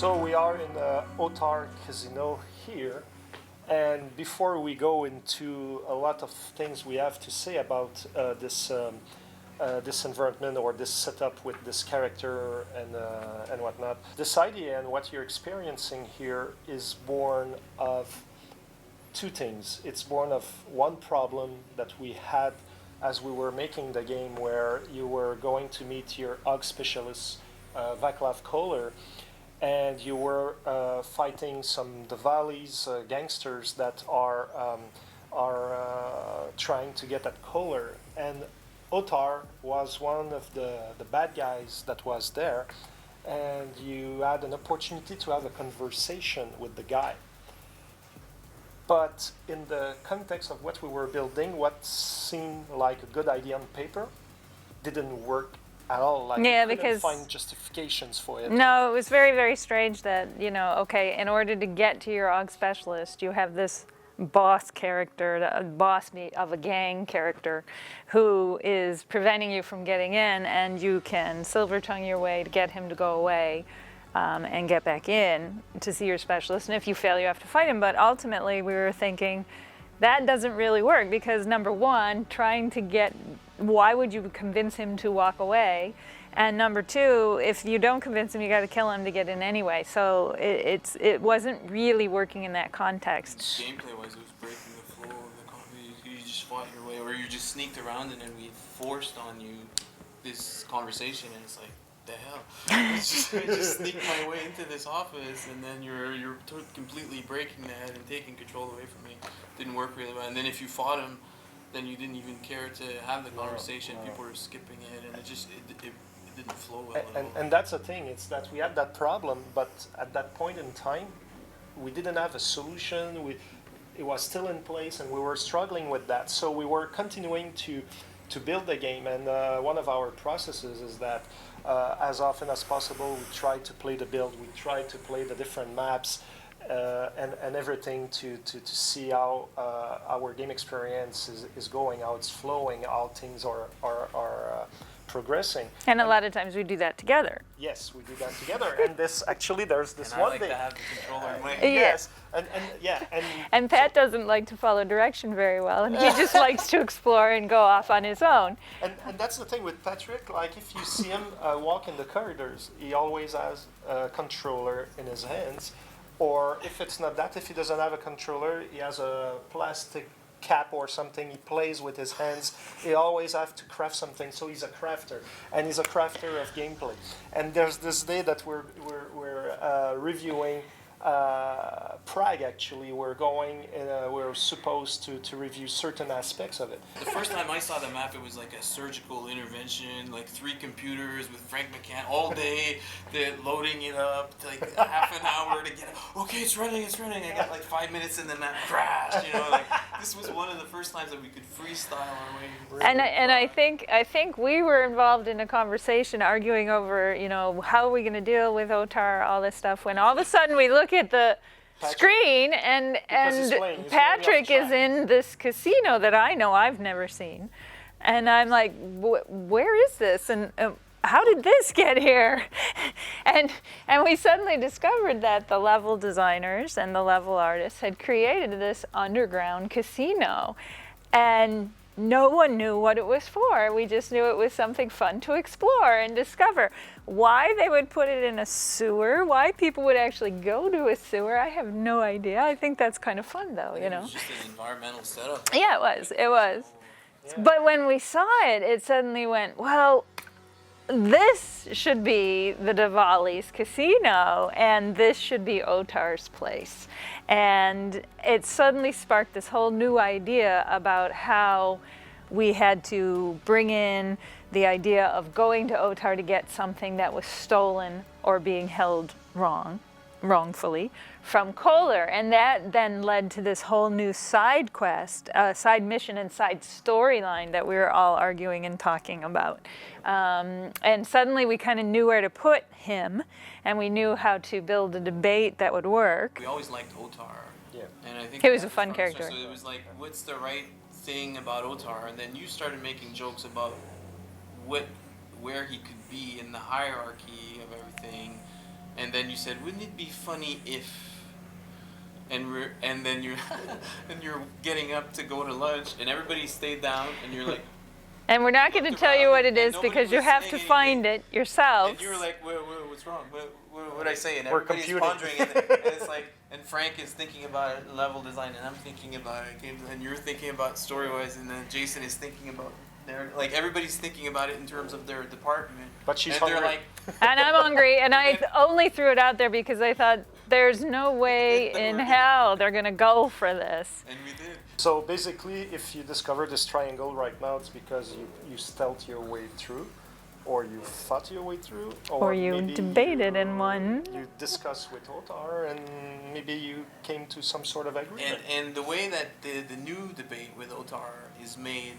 So we are in the Otar casino here, and before we go into a lot of things we have to say about this environment or this setup with this character and whatnot, this idea and what you're experiencing here is born of two things. It's born of one problem that we had as we were making the game, where you were going to meet your AUG specialist, Vaclav Kohler, and you were fighting some DeMarle's gangsters that are trying to get at Kohler. And Otar was one of the bad guys that was there, and you had an opportunity to have a conversation with the guy. But in the context of what we were building, what seemed like a good idea on paper didn't work at all. Like, yeah, we couldn't because find justifications for it. no, it was very, very strange that, you know, okay, in order to get to your AUG specialist, you have this boss character, the boss of a gang character, who is preventing you from getting in, and you can silver tongue your way to get him to go away. And get back in to see your specialist, and if you fail, you have to fight him. But ultimately, we were thinking that doesn't really work because, number one, why would you convince him to walk away? And number two, if you don't convince him, you got to kill him to get in anyway. So it wasn't really working in that context. Gameplay-wise, it was breaking the flow of the comedy. You just fought your way, or you just sneaked around, and then we forced on you this conversation, and it's like, the hell? I just sneaked my way into this office, and then you're completely breaking that and taking control away from me. Didn't work really well. And then if you fought him, then you didn't even care to have the conversation. No. People were skipping it, and it didn't flow well at all. And that's the thing. It's that we had that problem, but at that point in time, we didn't have a solution. It was still in place, and we were struggling with that. So we were continuing to build the game, and one of our processes is that as often as possible we try to play the build, we try to play the different maps and everything to see how our game experience is going, how it's flowing, how things are progressing. And a lot of times we do that together. Yes, we do that together. And there's this and one I like thing. to have the controller in my Yes, and Pat doesn't like to follow direction very well, and he just likes to explore and go off on his own. And that's the thing with Patrick. Like, if you see him walk in the corridors, he always has a controller in his hands. Or if it's not that, if he doesn't have a controller, he has a plastic cap or something. He plays with his hands. He always have to craft something. So he's a crafter, and he's a crafter of gameplay. And there's this day that we're reviewing Prague. Actually, we're supposed to review certain aspects of it. The first time I saw the map, it was like a surgical intervention, like 3 computers with Frank McCann all day, loading it up, like half an hour to get it. Okay, it's running. I got like 5 minutes and the map crashed. You know, like this was one of the first times that we could freestyle our way. And I think we were involved in a conversation, arguing over, you know, how are we going to deal with Otar, all this stuff. When all of a sudden we look at the screen and Patrick is in this casino that I know I've never seen, and I'm like, where is this, and how did this get here? and we suddenly discovered that the level designers and the level artists had created this underground casino, and no one knew what it was for. We just knew it was something fun to explore and discover. Why they would put it in a sewer, why people would actually go to a sewer, I have no idea. I think that's kind of fun, though, you know. It was just an environmental setup. Yeah, it was. Yeah. But when we saw it, it suddenly went, well, this should be the DeMarle's casino, and this should be Otar's place. And it suddenly sparked this whole new idea about how we had to bring in the idea of going to Otar to get something that was stolen or being held wrongfully from Kohler. And that then led to this whole new side quest, side mission and side storyline that we were all arguing and talking about. And suddenly we kind of knew where to put him, and we knew how to build a debate that would work. We always liked Otar. Yeah. And I think he was a fun character. So it was like, what's the right thing about Otar? And then you started making jokes about where he could be in the hierarchy of everything. and then you said, wouldn't it be funny if, and then you and you're getting up to go to lunch, and everybody stayed down, and you're like, And we're not going to tell you what it is because you have to find it yourself. and you're like, what's wrong? What I say? And We're everybody's computing. pondering it, and it's like, and Frank is thinking about level design, and I'm thinking about it, and you're thinking about story-wise, and then Jason is thinking about like everybody's thinking about it in terms of their department. But she's and they're hungry. like, And I'm hungry, and I only threw it out there because I thought there's no way in hell they're going to go for this. and we did. So basically, if you discover this triangle right now, it's because you stealth your way through, or you fought your way through, Or you maybe debated and won. You discussed with Otar, and maybe you came to some sort of agreement. And the way that the new debate with Otar is made,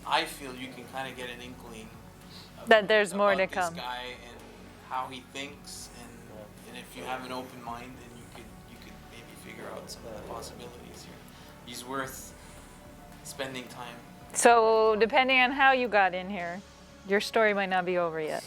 I feel you can kind of get an inkling That there's more to about come. this guy and how he thinks, and if you have an open mind, then you could maybe figure out some of the possibilities here. He's worth spending time. So depending on how you got in here, your story might not be over yet.